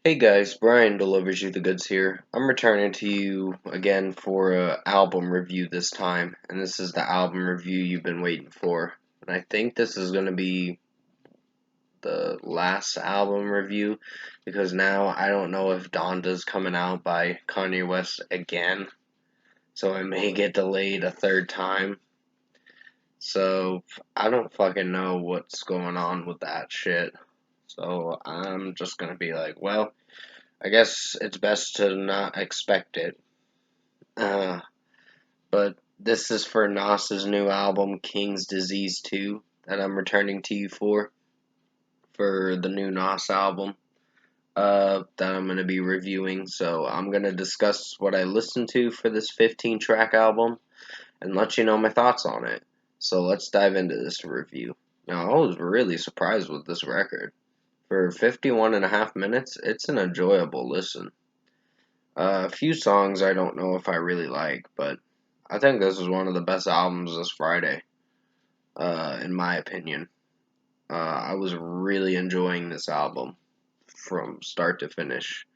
Hey guys, Brian delivers you the goods here. I'm returning to you again for a album review this time, and this is the album review you've been waiting for. And I think this is going to be the last album review because now I don't know if Donda's coming out by Kanye West again, so it may get delayed a third time. So I don't fucking know what's going on with that shit. So I'm just gonna be like, well, I guess it's best to not expect it. Uh, but this is for Nas's new album, King's Disease 2, that I'm returning to you for the new Nas album that I'm going to be reviewing. So I'm going to discuss what I listened to for this 15 track album and let you know my thoughts on it. So let's dive into this review. Now, I was really surprised with this record. For 51 and a half minutes, it's an enjoyable listen. A few songs I don't know if I really like, but I think this is one of the best albums this Friday, in my opinion. I was really enjoying this album from start to finish.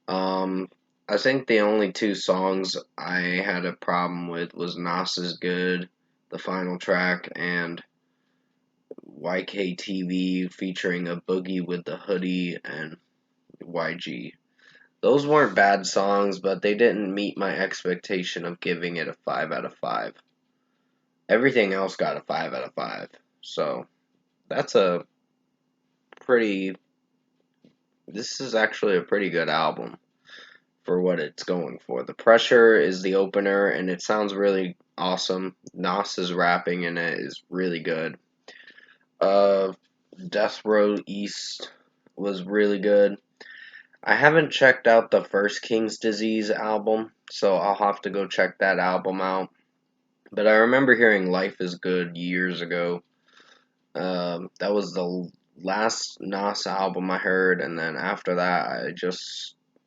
Um, I think the only two songs I had a problem with was Nas is Good, the final track, and YKTV featuring a Boogie with the Hoodie and YG. Those weren't bad songs, but they didn't meet my expectation of giving it a 5 out of 5. Everything else got a 5 out of 5. So, that's a pretty. This is actually a pretty good album for what it's going for. The Pressure is the opener, and it sounds really awesome. Nas's rapping in it is really good. Uh, Death Row East was really good. I haven't checked out the first King's Disease album, so I'll have to go check that album out. But I remember hearing Life is Good years ago. That was the last Nas album I heard, and then after that,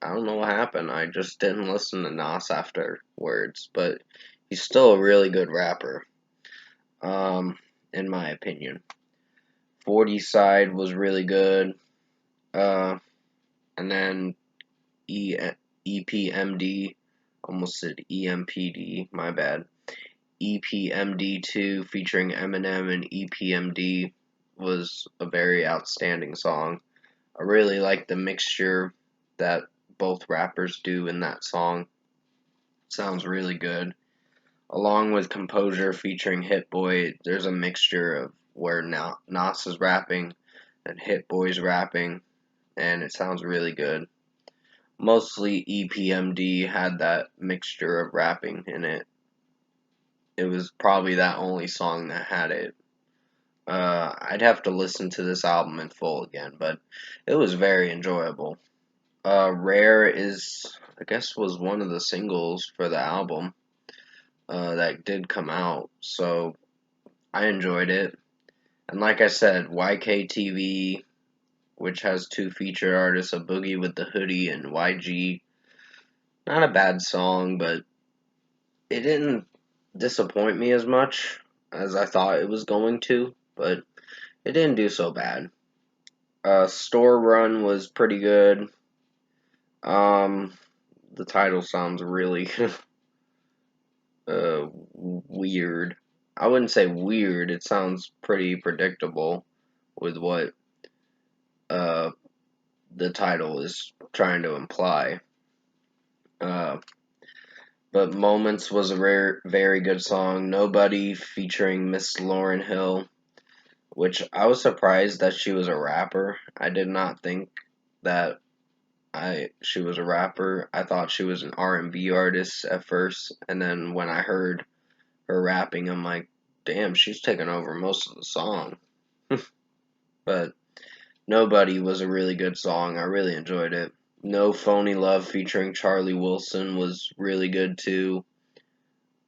I don't know what happened. I just didn't listen to Nas afterwards, but he's still a really good rapper, um, in my opinion. 40 Side was really good, uh, and then E EPMD, almost said EMPD, my bad. EPMD2 featuring Eminem and EPMD was a very outstanding song. I really like the mixture that both rappers do in that song. Sounds really good. Along with Composure featuring Hit Boy, there's a mixture of where Nas is rapping and Hit Boy's rapping, and it sounds really good. Mostly EPMD had that mixture of rapping in it. It was probably that only song that had it. I'd have to listen to this album in full again, but it was very enjoyable. Rare is, I guess, was one of the singles for the album that did come out, so I enjoyed it. And like I said, YKTV, which has two featured artists, a Boogie with the Hoodie and YG, not a bad song, but it didn't disappoint me as much as I thought it was going to, but it didn't do so bad. Store Run was pretty good. Um, the title sounds really weird. I wouldn't say weird. It sounds pretty predictable with what uh the title is trying to imply. Uh, but Moments was a very good song. Nobody featuring Miss Lauren Hill, which I was surprised that she was a rapper. I did not think that I she was a rapper. I thought she was an R&B artist at first, and then when I heard her rapping, I'm like, damn, she's taking over most of the song. But Nobody was a really good song. I really enjoyed it. No Phony Love featuring Charlie Wilson was really good too.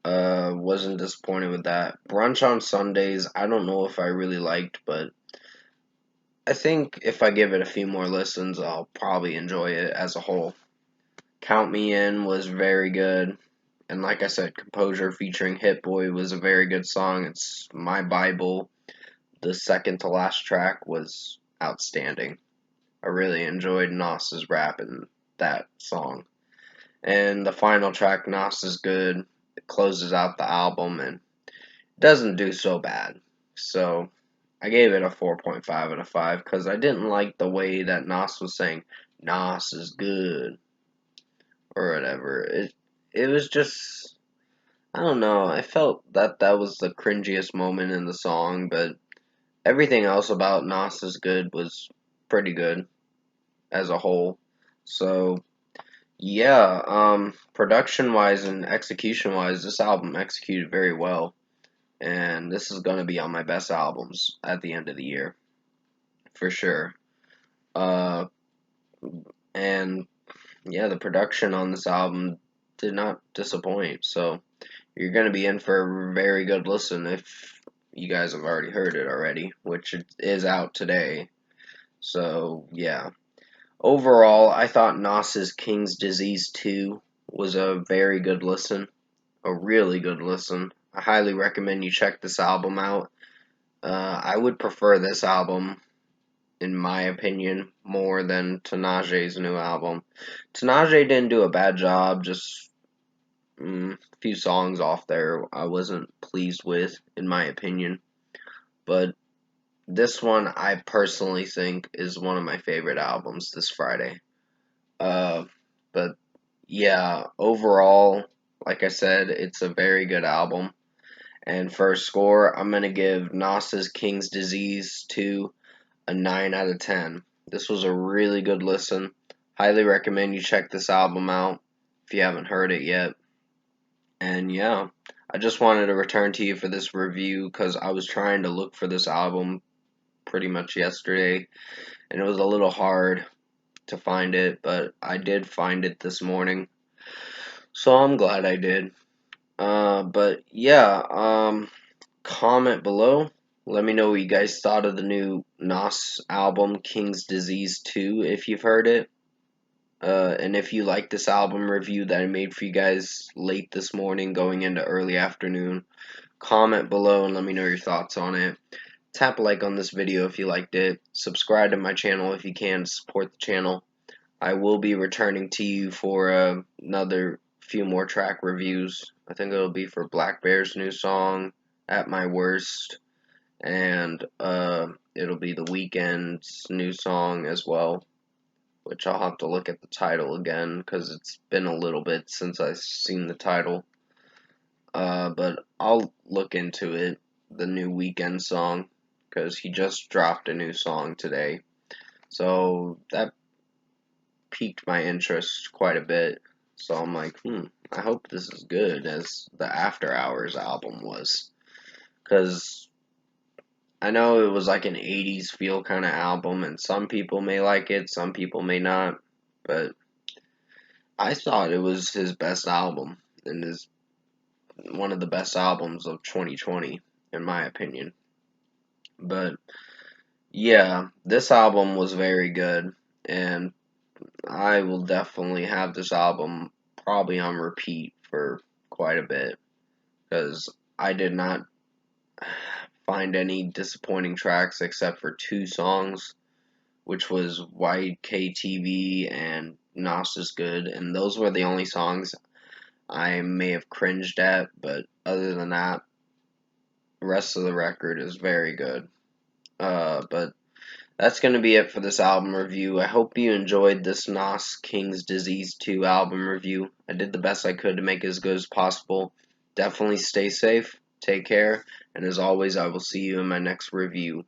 Wasn't disappointed with that. Brunch on Sundays, I don't know if I really liked, but I think if I give it a few more listens, I'll probably enjoy it as a whole. Count Me In was very good. And like I said, Composure featuring Hit Boy was a very good song. It's my Bible. The second to last track was outstanding. I really enjoyed Nas's rap in that song. And the final track, Nas is Good, it closes out the album and doesn't do so bad. So I gave it a 4.5 out of 5 because I didn't like the way that Nas was saying Nas is good or whatever. It was just, I don't know. I felt that that was the cringiest moment in the song, but everything else about Nas is Good was pretty good as a whole. So yeah, production wise and execution wise, this album executed very well, and this is gonna be on my best albums at the end of the year for sure. Uh, and yeah, the production on this album did not disappoint. So you're gonna be in for a very good listen if you guys have already heard it already, which it is out today. So yeah. Overall, I thought Nas's King's Disease 2 was a very good listen, a really good listen. I highly recommend you check this album out. I would prefer this album, in my opinion, more than Tanaje's new album. Tanaje didn't do a bad job, just a few songs off there I wasn't pleased with, in my opinion. But this one, I personally think, is one of my favorite albums this Friday. Uh, but yeah, overall, like I said, it's a very good album. And for a score, I'm going to give Nas's King's Disease 2 a 9 out of 10. This was a really good listen. Highly recommend you check this album out if you haven't heard it yet. And yeah, I just wanted to return to you for this review because I was trying to look for this album pretty much yesterday, and it was a little hard to find it, but I did find it this morning. So I'm glad I did. But yeah, comment below. Let me know what you guys thought of the new Nas album, King's Disease 2, if you've heard it. And if you like this album review that I made for you guys late this morning, going into early afternoon, comment below and let me know your thoughts on it. Tap a like on this video if you liked it. Subscribe to my channel if you can to support the channel. I will be returning to you for another few more track reviews. I think it'll be for blackbear's new song, At My Worst, and it'll be The Weeknd's new song as well, which I'll have to look at the title again because it's been a little bit since I've seen the title. But I'll look into it, the new Weeknd song, because he just dropped a new song today. So that piqued my interest quite a bit. So I'm like, I hope this is good as the After Hours album was. Because I know it was like an 80s feel kind of album, and some people may like it, some people may not. But I thought it was his best album, and is one of the best albums of 2020, in my opinion. But yeah, this album was very good, and I will definitely have this album probably on repeat for quite a bit because I did not find any disappointing tracks except for two songs, which was YKTV and Nas is Good, and those were the only songs I may have cringed at, but other than that, the rest of the record is very good. But that's going to be it for this album review. I hope you enjoyed this Nas King's Disease 2 album review. I did the best I could to make it as good as possible. Definitely stay safe, take care, and as always, I will see you in my next review.